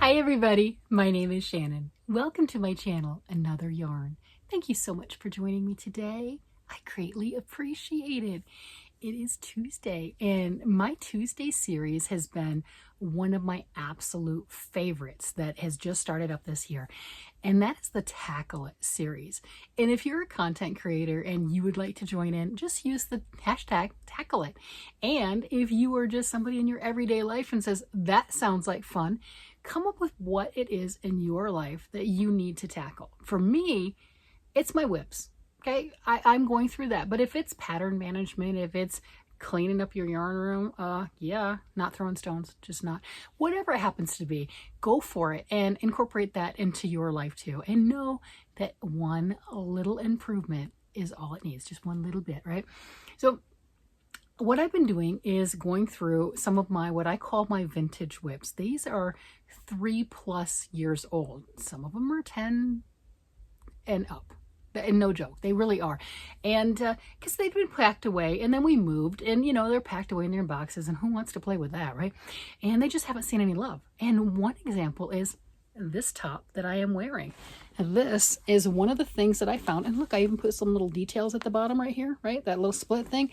Hi everybody, my name is Shannon. Welcome to my channel, Another Yarn. Thank you so much for joining me today. I greatly appreciate it. It is Tuesday, and my Tuesday series has been one of my absolute favorites that has just started up this year, and that is the Tackle It series. And if you're a content creator and you would like to join in, just use the hashtag Tackle It. And if you are just somebody in your everyday life and says, that sounds like fun, come up with what it is in your life that you need to tackle. For me, it's my whips. Okay, I'm going through that. But if it's pattern management, if it's cleaning up your yarn room, yeah, not throwing stones, just not. Whatever it happens to be, go for it and incorporate that into your life too. And know that one little improvement is all it needs, just one little bit, right? So what I've been doing is going through some of my, what I call my vintage whips. These are 3+ years old. Some of them are 10 and up. And no joke, they really are. And because they've been packed away, and then we moved, and they're packed away in their boxes, and who wants to play with that, right? And they just haven't seen any love. And one example is this top that I am wearing. And this is one of the things that I found. And look, I even put some little details at the bottom right here, right? That little split thing.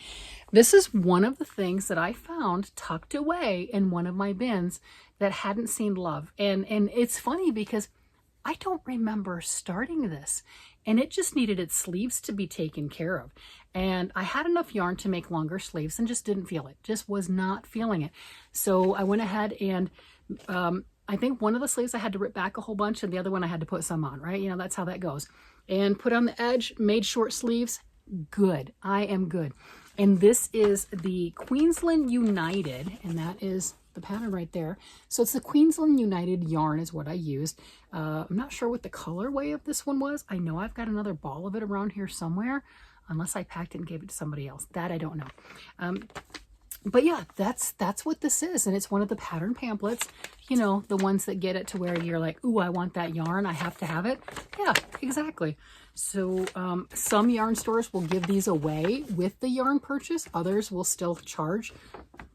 This is one of the things that I found tucked away in one of my bins that hadn't seen love. And it's funny because I don't remember starting this, and it just needed its sleeves to be taken care of. And I had enough yarn to make longer sleeves and just didn't feel it, just was not feeling it. So I went ahead and I think one of the sleeves I had to rip back a whole bunch, and the other one I had to put some on, right? That's how that goes. And put on the edge, made short sleeves. Good. I am good. And this is the Queensland United, and that is the pattern right there. So it's the Queensland United yarn is what I used. I'm not sure what the colorway of this one was. I know I've got another ball of it around here somewhere, unless I packed it and gave it to somebody else. That I don't know. But yeah, that's what this is. And it's one of the pattern pamphlets, the ones that get it to where you're like, ooh, I want that yarn. I have to have it. Yeah, exactly. So some yarn stores will give these away with the yarn purchase. Others will still charge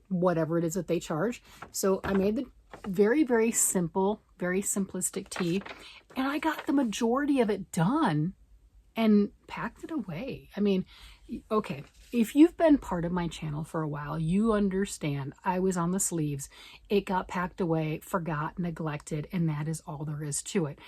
whatever it is that they charge. So I made the very, very simple, very simplistic tee, and I got the majority of it done and packed it away. I mean, okay, if you've been part of my channel for a while, you understand I was on the sleeves. It got packed away, forgot, neglected, and that is all there is to it.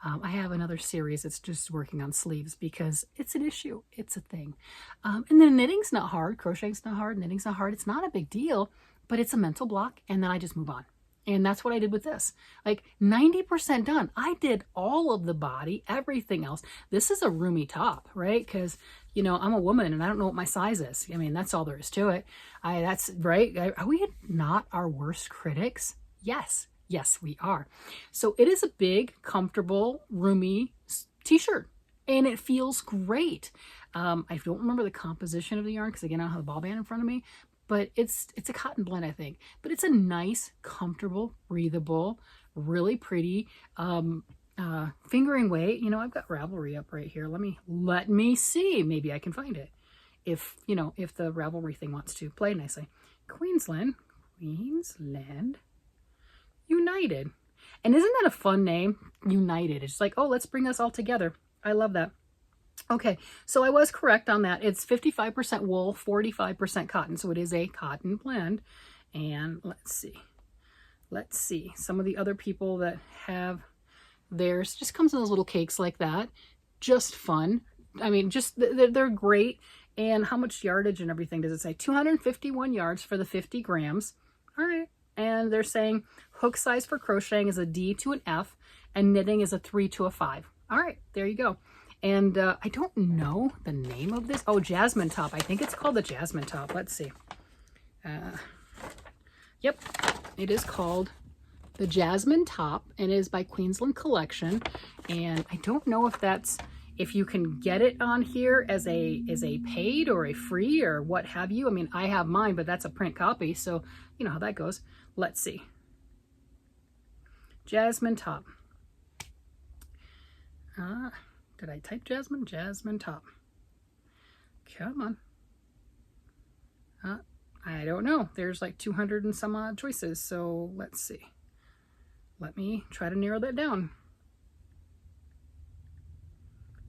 I have another series that's just working on sleeves because it's an issue. It's a thing. And then knitting's not hard. Crocheting's not hard. Knitting's not hard. It's not a big deal, but it's a mental block. And then I just move on. And that's what I did with this. Like 90% done. I did all of the body, everything else. This is a roomy top, right? Because, I'm a woman and I don't know what my size is. I mean, that's all there is to it. That's right. Are we not our worst critics? Yes. Yes, we are. So it is a big, comfortable, roomy t-shirt, and it feels great. I don't remember the composition of the yarn because, again, I don't have the ball band in front of me, but it's a cotton blend, I think. But it's a nice, comfortable, breathable, really pretty fingering weight. I've got Ravelry up right here. Let me see. Maybe I can find it. If the Ravelry thing wants to play nicely. Queensland United. And isn't that a fun name? United. It's like, oh, let's bring us all together. I love that. Okay, so I was correct on that. It's 55% wool, 45% cotton. So it is a cotton blend. And let's see. Some of the other people that have theirs just comes in those little cakes like that. Just fun. I mean, just they're great. And how much yardage and everything does it say? 251 yards for the 50 grams. All right. And they're saying hook size for crocheting is a D to an F, and knitting is a 3 to a 5. All right, there you go. And I don't know the name of this. Oh, Jasmine top. I think it's called the Jasmine top. Let's see. Yep, it is called the Jasmine top, and it is by Queensland Collection. And I don't know if you can get it on here as a paid or a free or what have you. I mean, I have mine, but that's a print copy, so you know how that goes. Let's see. Jasmine top. Did I type Jasmine? Jasmine top. Come on. I don't know. There's like 200 and some odd choices, so let's see. let me try to narrow that down.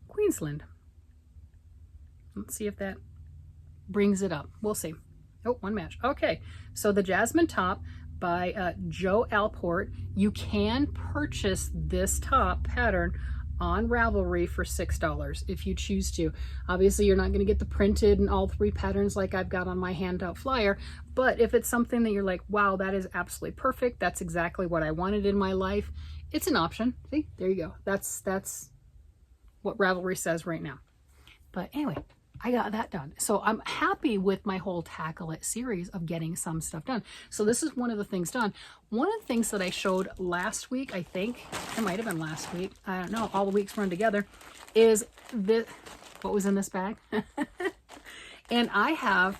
Queensland. Let's see if that brings it up. We'll see. Oh, one match. Okay, so the Jasmine top by Jo Allport. You can purchase this top pattern on Ravelry for $6 if you choose to. Obviously, you're not going to get the printed and all 3 patterns like I've got on my handout flyer, but if it's something that you're like, wow, that is absolutely perfect, that's exactly what I wanted in my life, it's an option. See, there you go. That's what Ravelry says right now. But anyway, I got that done. So I'm happy with my whole Tackle It series of getting some stuff done. So this is one of the things done. One of the things that I showed last week, I think, it might have been last week, I don't know, all the weeks run together, is this, what was in this bag? And I have,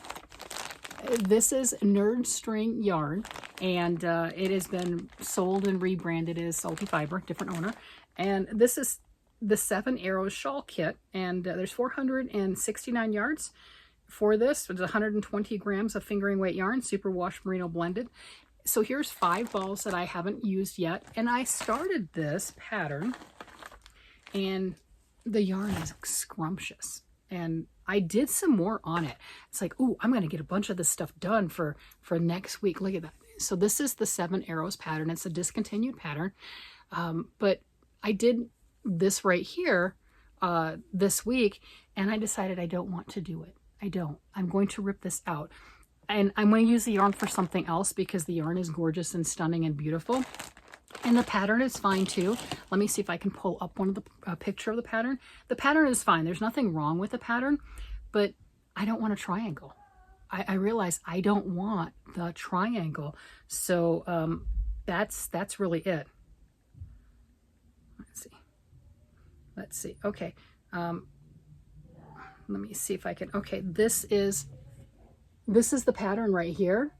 this is Nerd String yarn, and it has been sold and rebranded as Salty Fiber, different owner. And this is the 7 Arrows shawl kit, and there's 469 yards for this. There's 120 grams of fingering weight yarn, superwash merino blended. So here's 5 balls that I haven't used yet, and I started this pattern, and the yarn is scrumptious, and I did some more on it. It's like, ooh, I'm gonna get a bunch of this stuff done for next week. Look at that. So this is the 7 Arrows pattern. It's a discontinued pattern, but I did this right here this week, and I decided I don't want to do it. I'm going to rip this out, and I'm going to use the yarn for something else because the yarn is gorgeous and stunning and beautiful, and the pattern is fine too. Let me see if I can pull up one of the picture of the pattern. The pattern is fine. There's nothing wrong with the pattern, but I don't want a triangle. I realize I don't want the triangle, so that's really it. Let's see. Okay. Let me see if I can. Okay. This is the pattern right here,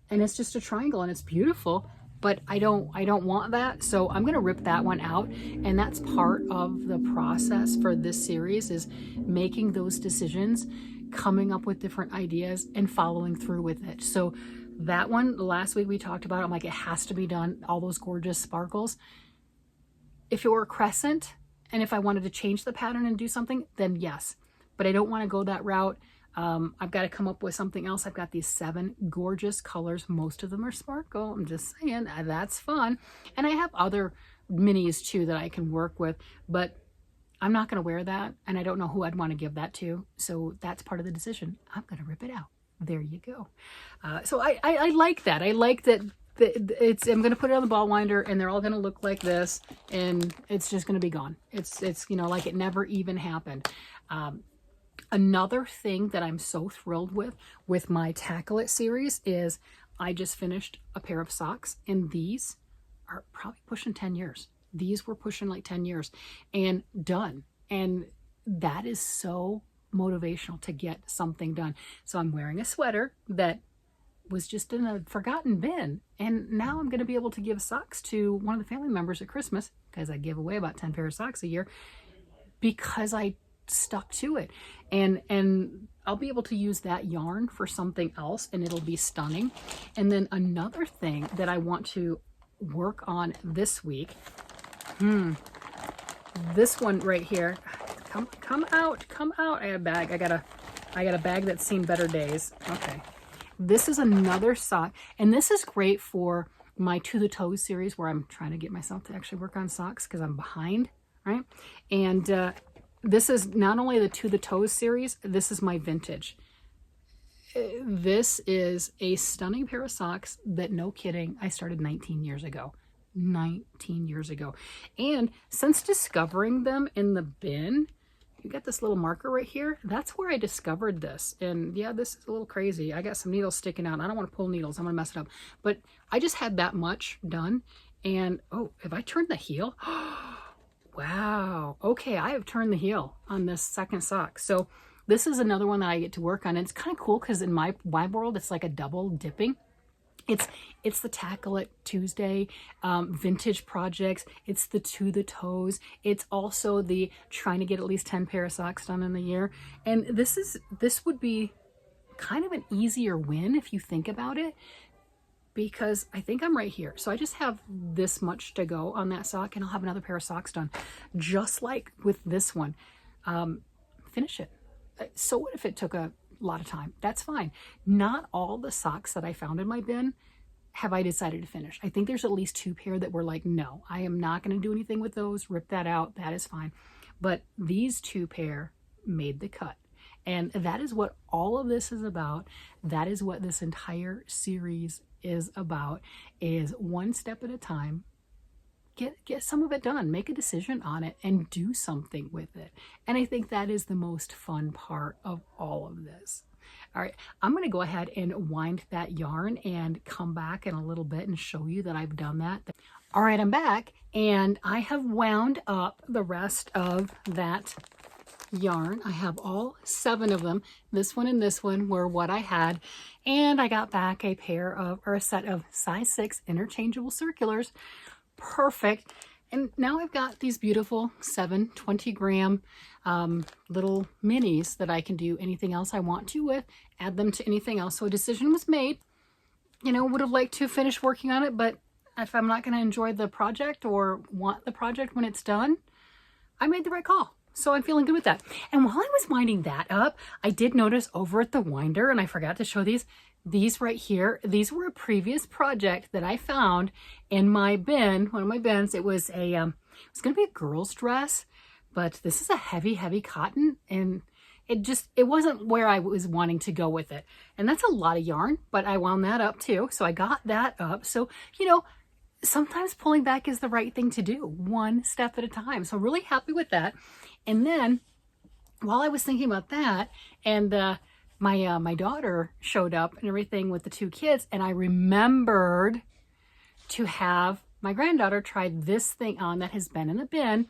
and it's just a triangle, and it's beautiful, but I don't want that. So I'm going to rip that one out. And that's part of the process for this series, is making those decisions, coming up with different ideas and following through with it. So that one, last week we talked about it. I'm like, it has to be done. All those gorgeous sparkles. If it were a crescent, and if I wanted to change the pattern and do something, then yes. But I don't want to go that route. I've got to come up with something else. I've got these 7 gorgeous colors. Most of them are sparkle. I'm just saying, that's fun. And I have other minis too that I can work with, but I'm not going to wear that. And I don't know who I'd want to give that to. So that's part of the decision. I'm going to rip it out. There you go. So I like that. I like that. I'm going to put it on the ball winder, and they're all going to look like this, and it's just going to be gone. It's you know, like it never even happened. Another thing that I'm so thrilled with my Tackle It series is I just finished a pair of socks, and these are probably pushing 10 years. These were pushing like 10 years and done. And that is so motivational to get something done. So I'm wearing a sweater that was just in a forgotten bin, and now I'm going to be able to give socks to one of the family members at Christmas, because I give away about 10 pairs of socks a year, because I stuck to it, and I'll be able to use that yarn for something else, and it'll be stunning. And then another thing that I want to work on this week, this one right here, come out. I got a bag. I got a bag that's seen better days. Okay. This is another sock, and this is great for my To the Toes series, where I'm trying to get myself to actually work on socks because I'm behind, right? And this is not only the To the Toes series, this is my vintage. This is a stunning pair of socks that, no kidding, I started 19 years ago. 19 years ago. And since discovering them in the bin, you got this little marker right here. That's where I discovered this. And yeah, this is a little crazy. I got some needles sticking out. I don't want to pull needles. I'm going to mess it up. But I just had that much done. And oh, have I turned the heel? Wow. Okay, I have turned the heel on this second sock. So this is another one that I get to work on. And it's kind of cool because in my world, it's like a double dipping. It's the Tackle It Tuesday vintage projects. It's the To the Toes. It's also the trying to get at least 10 pair of socks done in the year. And this would be kind of an easier win if you think about it, because I think I'm right here. So I just have this much to go on that sock, and I'll have another pair of socks done. Just like with this one, finish it. So what if it took a lot of time? That's fine. Not all the socks that I found in my bin have I decided to finish. I think there's at least 2 pair that were like, no, I am not going to do anything with those. Rip that out. That is fine. But these 2 pair made the cut. And that is what all of this is about. That is what this entire series is about, is one step at a time. Get some of it done, make a decision on it, and do something with it. And I think that is the most fun part of all of this. All right, I'm going to go ahead and wind that yarn and come back in a little bit and show you that I've done that. All right, I'm back, and I have wound up the rest of that yarn. I have all 7 of them. This one and this one were what I had, and I got back a pair of, or a set of size 6 interchangeable circulars. Perfect. And now I've got these beautiful 7 20-gram little minis that I can do anything else I want to with, add them to anything else. So a decision was made. You know, would have liked to finish working on it, but if I'm not going to enjoy the project or want the project when it's done, I made the right call. So I'm feeling good with that. And while I was winding that up, I did notice over at the winder, and I forgot to show these right here, these were a previous project that I found in my bin, one of my bins. It was a, it was going to be a girl's dress, but this is a heavy, heavy cotton, and it wasn't where I was wanting to go with it. And that's a lot of yarn, but I wound that up too. So I got that up. So, you know, sometimes pulling back is the right thing to do, one step at a time. So really happy with that. And then while I was thinking about that, and my daughter showed up and everything with the 2 kids, and I remembered to have my granddaughter try this thing on that has been in the bin,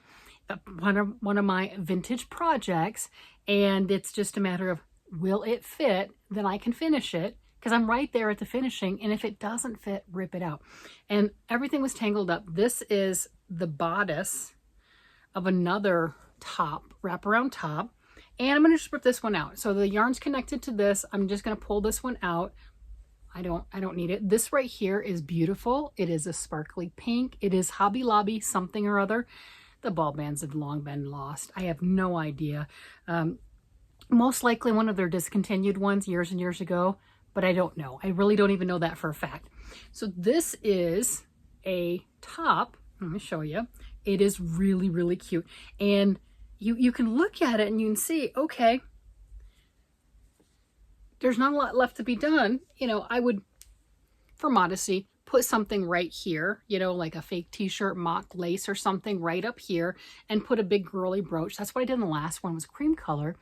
one of my vintage projects, and it's just a matter of, will it fit? Then I can finish it, because I'm right there at the finishing, and if it doesn't fit, rip it out. And everything was tangled up. This is the bodice of another top, wraparound top, and I'm going to just rip this one out. So the yarn's connected to this. I'm just going to pull this one out. I don't need it. This right here is beautiful. It is a sparkly pink. It is Hobby Lobby something or other. The ball bands have long been lost. I have no idea. Most likely one of their discontinued ones years and years ago, but I don't know. I really don't even know that for a fact. So this is a top. Let me show you. It is really, really cute. And you can look at it and you can see, okay, there's not a lot left to be done. You know, I would, for modesty, put something right here, you know, like a fake t-shirt, mock lace or something right up here, and put a big girly brooch. That's what I did in the last one, was cream color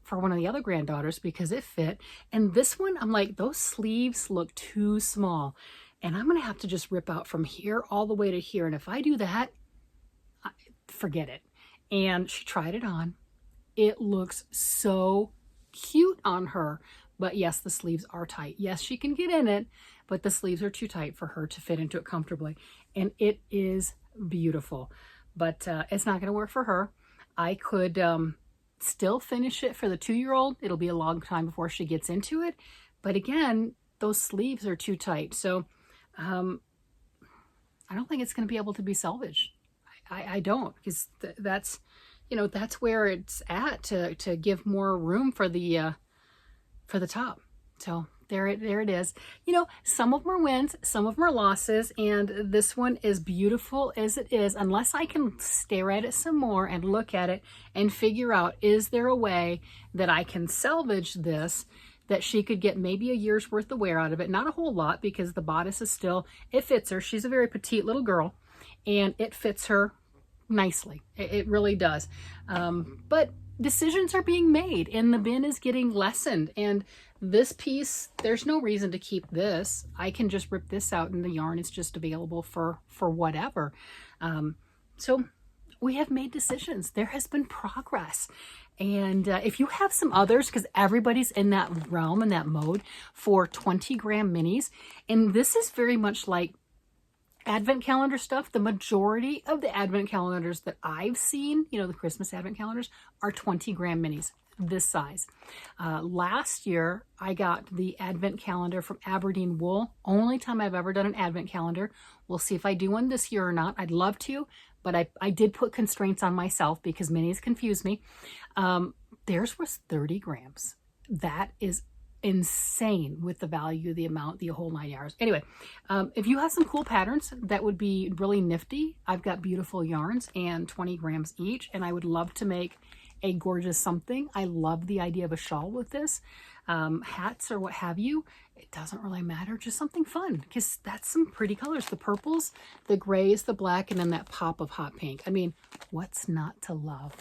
for one of the other granddaughters because it fit. And this one, I'm like, those sleeves look too small. And I'm going to have to just rip out from here all the way to here. And if I do that, forget it. And she tried it on. It looks so cute on her. But yes, the sleeves are tight. Yes, she can get in it, but the sleeves are too tight for her to fit into it comfortably. And it is beautiful. But it's not going to work for her. I could still finish it for the 2-year-old. It'll be a long time before she gets into it. But again, those sleeves are too tight. So I don't think it's going to be able to be salvaged. I don't, because that's, you know, that's where it's at to give more room for the top. So there it is. You know, some of them are wins, some of them are losses, and this one is beautiful as it is, unless I can stare at it some more and look at it and figure out, is there a way that I can salvage this, that she could get maybe a year's worth of wear out of it? Not a whole lot, because the bodice is still, it fits her. She's a very petite little girl, and it fits her nicely. It really does. But decisions are being made, and the bin is getting lessened. And this piece, there's no reason to keep this. I can just rip this out, and the yarn is just available for whatever. So we have made decisions. There has been progress. And if you have some others, because everybody's in that realm, in that mode for 20-gram minis, and this is very much like Advent calendar stuff. The majority of the Advent calendars that I've seen, you know, the Christmas Advent calendars, are 20-gram minis. this size. Last year, I got the advent calendar from Aberdeen Wool. Only time I've ever done an advent calendar. We'll see if I do one this year or not. I'd love to, but I did put constraints on myself because minis confuse me. Theirs was 30 grams. That is insane with the value, the amount, the whole 9 yards. Anyway, if you have some cool patterns that would be really nifty, I've got beautiful yarns and 20 grams each, and I would love to make a gorgeous something. I love the idea of a shawl with this, hats or what have you. It doesn't really matter, just something fun, because that's some pretty colors. The purples, the grays, the black, and then that pop of hot pink. I mean, what's not to love?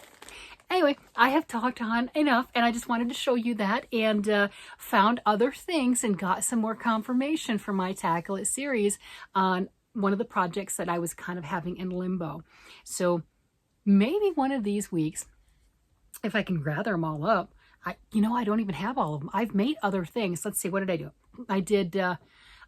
Anyway, I have talked on enough, and I just wanted to show you that, and found other things and got some more confirmation for my Tackle It series on one of the projects that I was kind of having in limbo. So maybe one of these weeks, if I can gather them all up, I don't even have all of them. I've made other things. Let's see, what did I do?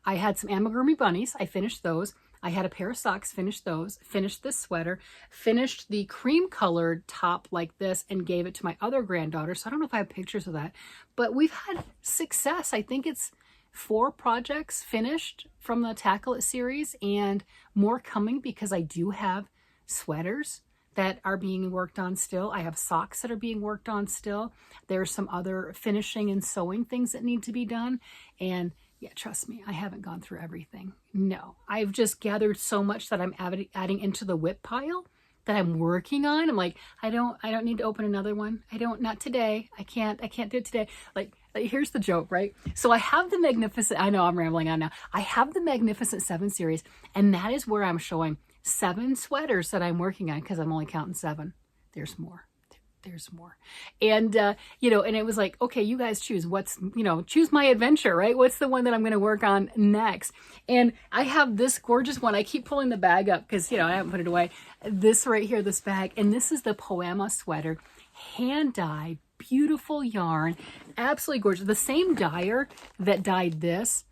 I had some amigurumi bunnies. I finished those. I had a pair of socks, finished those, finished this sweater, finished the cream colored top like this, and gave it to my other granddaughter. So I don't know if I have pictures of that, but we've had success. I think it's 4 projects finished from the Tackle It series, and more coming because I do have sweaters that are being worked on still. I have socks that are being worked on still. There's some other finishing and sewing things that need to be done. And yeah, trust me, I haven't gone through everything. No, I've just gathered so much that I'm adding into the whip pile that I'm working on. I'm like, I don't need to open another one. Not today. I can't do it today. Like, here's the joke, right? So I have the Magnificent, I know I'm rambling on now. I have the Magnificent 7 series, and that is where I'm showing 7 sweaters that I'm working on, because I'm only counting 7. There's more. There's more. And, and it was like, okay, you guys choose choose my adventure, right? What's the one that I'm going to work on next? And I have this gorgeous one. I keep pulling the bag up because, I haven't put it away. This right here, this bag. And this is the Poema sweater, hand dyed, beautiful yarn, absolutely gorgeous. The same dyer that dyed this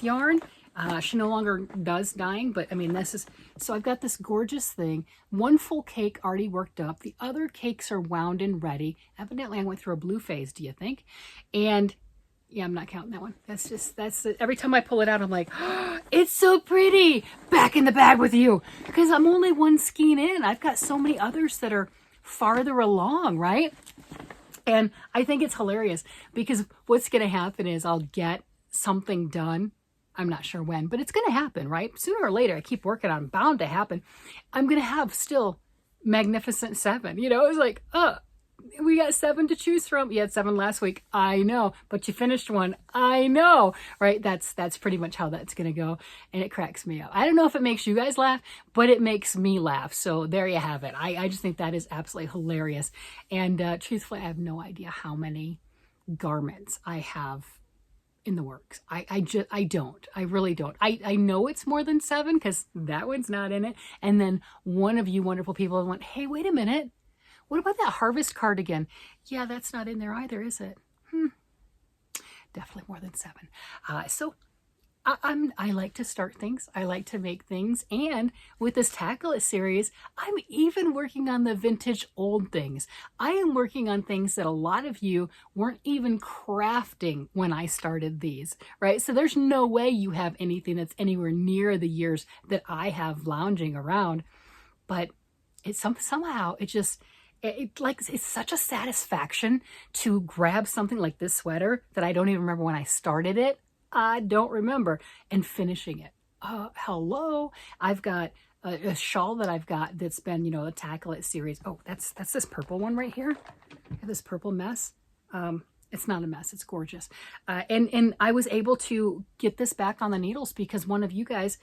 yarn. She no longer does dyeing, but I mean, so I've got this gorgeous thing. 1 full cake already worked up. The other cakes are wound and ready. Evidently I went through a blue phase, do you think? And yeah, I'm not counting that one. That's it. Every time I pull it out, I'm like, oh, it's so pretty. Back in the bag with you. Because I'm only 1 skein in. I've got so many others that are farther along, right? And I think it's hilarious because what's going to happen is I'll get something done. I'm not sure when, but it's going to happen, right? Sooner or later, I keep working on it, bound to happen. I'm going to have still Magnificent 7. It's like, we got 7 to choose from. You had 7 last week. I know, but you finished one. I know, right? That's pretty much how that's going to go. And it cracks me up. I don't know if it makes you guys laugh, but it makes me laugh. So there you have it. I just think that is absolutely hilarious. And truthfully, I have no idea how many garments I have in the works. I don't. I really don't. I know it's more than 7 because that one's not in it. And then one of you wonderful people went, hey, wait a minute. What about that harvest cardigan? Yeah, that's not in there either, is it? Definitely more than 7. So I like to start things. I like to make things. And with this Tackle It series, I'm even working on the vintage old things. I am working on things that a lot of you weren't even crafting when I started these, right? So there's no way you have anything that's anywhere near the years that I have lounging around. But it's somehow it just, it's such a satisfaction to grab something like this sweater that I don't even remember when I started it. I don't remember, and finishing it. Hello. I've got a shawl that I've got that's been, the Tackle It series. Oh, that's this purple one right here. This purple mess. It's not a mess. It's gorgeous. And I was able to get this back on the needles because one of you guys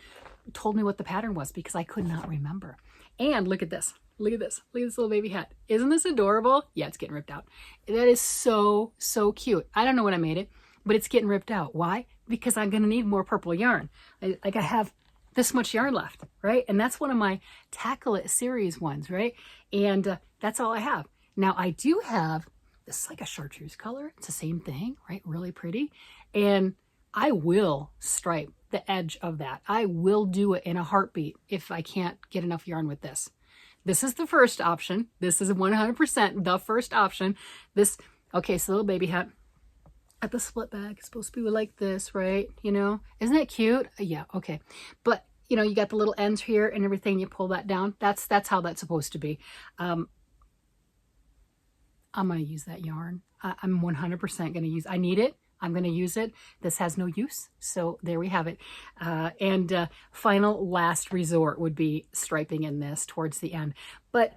told me what the pattern was because I could not remember. And look at this. Look at this. Look at this little baby hat. Isn't this adorable? Yeah, it's getting ripped out. That is so, so cute. I don't know when I made it, but it's getting ripped out. Why? Because I'm going to need more purple yarn. I have this much yarn left, right? And that's one of my Tackle It series ones, right? And that's all I have. Now I do have, this is like a chartreuse color. It's the same thing, right? Really pretty. And I will stripe the edge of that. I will do it in a heartbeat if I can't get enough yarn with this. This is the first option. This is 100% the first option. This, okay, so little baby hat at the split back is supposed to be like this, right? You know, isn't that cute? Yeah, okay. But you know, you got the little ends here and everything. You pull that down. That's how that's supposed to be. I'm going to use that yarn. I'm 100% going to use, I need it. I'm going to use it. This has no use. So there we have it. Final last resort would be striping in this towards the end. But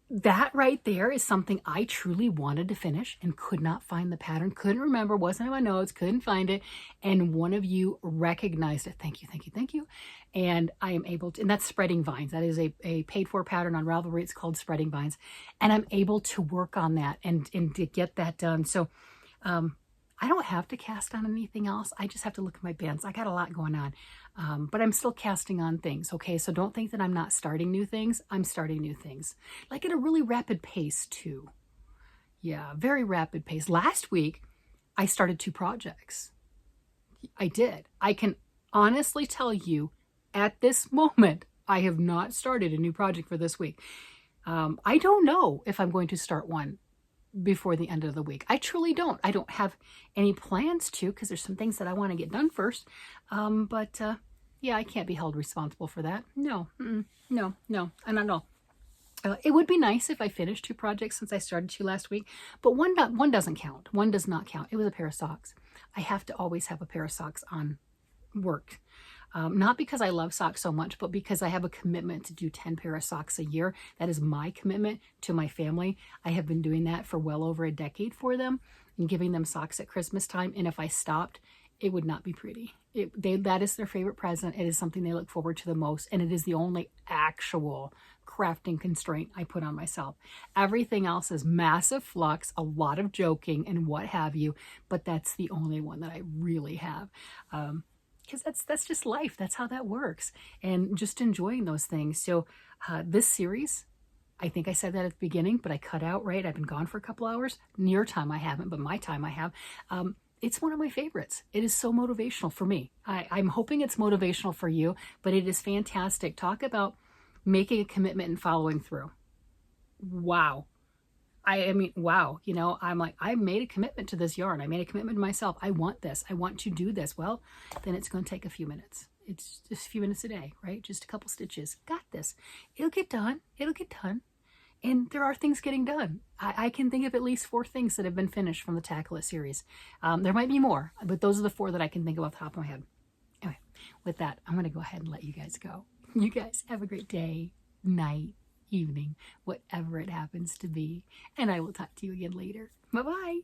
that right there is something I truly wanted to finish and could not find the pattern, couldn't remember, wasn't in my notes, couldn't find it. And one of you recognized it. Thank you, thank you, thank you. And I am able to, and that's Spreading Vines. That is a paid for pattern on Ravelry. It's called Spreading Vines. And I'm able to work on that and to get that done. So I don't have to cast on anything else. I just have to look at my bands. I got a lot going on. But I'm still casting on things, okay? So don't think that I'm not starting new things. I'm starting new things. Like at a really rapid pace, too. Yeah, very rapid pace. Last week, I started 2 projects. I did. I can honestly tell you, at this moment, I have not started a new project for this week. I don't know if I'm going to start one before the end of the week. I truly don't. I don't have any plans to, because there's some things that I want to get done first. Yeah, I can't be held responsible for that. No, no, and I know. It would be nice if I finished 2 projects since I started 2 last week, but one doesn't count. One does not count. It was a pair of socks. I have to always have a pair of socks on work. Not because I love socks so much, but because I have a commitment to do 10 pair of socks a year. That is my commitment to my family. I have been doing that for well over a decade for them and giving them socks at Christmas time. And if I stopped, it would not be pretty. That is their favorite present. It is something they look forward to the most. And it is the only actual crafting constraint I put on myself. Everything else is massive flux, a lot of joking and what have you. But that's the only one that I really have. Because that's just life. That's how that works. And just enjoying those things. So this series, I think I said that at the beginning, but I cut out, right? I've been gone for a couple hours. Your time I haven't, but my time I have. It's one of my favorites. It is so motivational for me. I'm hoping it's motivational for you, but it is fantastic. Talk about making a commitment and following through. Wow. I mean, wow, you know, I'm like, I made a commitment to this yarn. I made a commitment to myself. I want this. I want to do this. Well, then it's going to take a few minutes. It's just a few minutes a day, right? Just a couple stitches. Got this. It'll get done. It'll get done. And there are things getting done. I can think of at least 4 things that have been finished from the Tackle It series. There might be more, but those are the 4 that I can think of off the top of my head. Anyway, with that, I'm going to go ahead and let you guys go. You guys have a great day, night, evening, whatever it happens to be. And I will talk to you again later. Bye-bye.